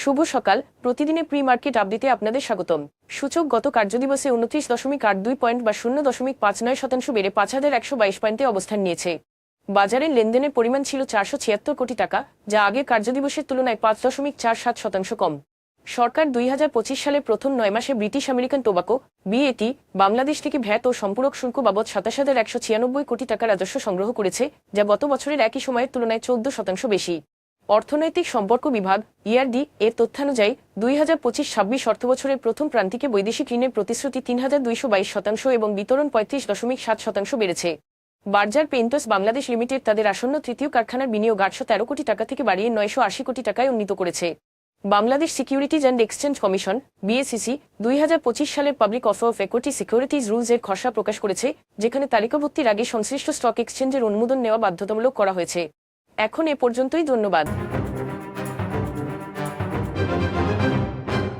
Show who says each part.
Speaker 1: শুভ সকাল। প্রতিদিনের pre market আপডেটে আপনাদের স্বাগতম। সূচক গত কার্যদিবসে 29.82 পয়েন্ট বা 0.59% বেড়ে 5,122 পয়েন্টে অবস্থান নিয়েছে। বাজারের লেনদেনের পরিমাণ ছিল 476 কোটি টাকা, যা আগের কার্যদিবসের তুলনায় 5.47% কম। সরকার 2025 সালের প্রথম 9 মাসে British American tobacco BAT Bangladesh থেকে ভ্যাট ও সম্পূরক শুল্ক বাবদ 27,196 কোটি টাকা রাজস্ব সংগ্রহ করেছে, যা গত বছরের একই সময়ের তুলনায় 14% বেশি। অর্থনৈতিক সম্পর্ক বিভাগ ইআরডি এর তথ্যানুযায়ী 2025-26 অর্থবছরের প্রথম প্রান্তিকে বৈদেশিক ঋণের প্রতিশ্রুতি 3,222% এবং বিতরণ 35.7% বেড়েছে। বার্জার পেইন্টস বাংলাদেশ লিমিটেড তাদের আসন্ন তৃতীয় কারখানার বিনিয়োগ 813 কোটি টাকা থেকে বাড়িয়ে 980 কোটি টাকায় উন্নীত করেছে। Bangladesh securities and exchange commission BSEC 2025 সালের public offer of equity securities rules এর খসড়া প্রকাশ করেছে, যেখানে তালিকাভুক্তির আগে সংশ্লিষ্ট স্টক এক্সচেঞ্জের অনুমোদন নেওয়া বাধ্যতামূলক করা হয়েছে। এখন এ পর্যন্তই, ধন্যবাদ।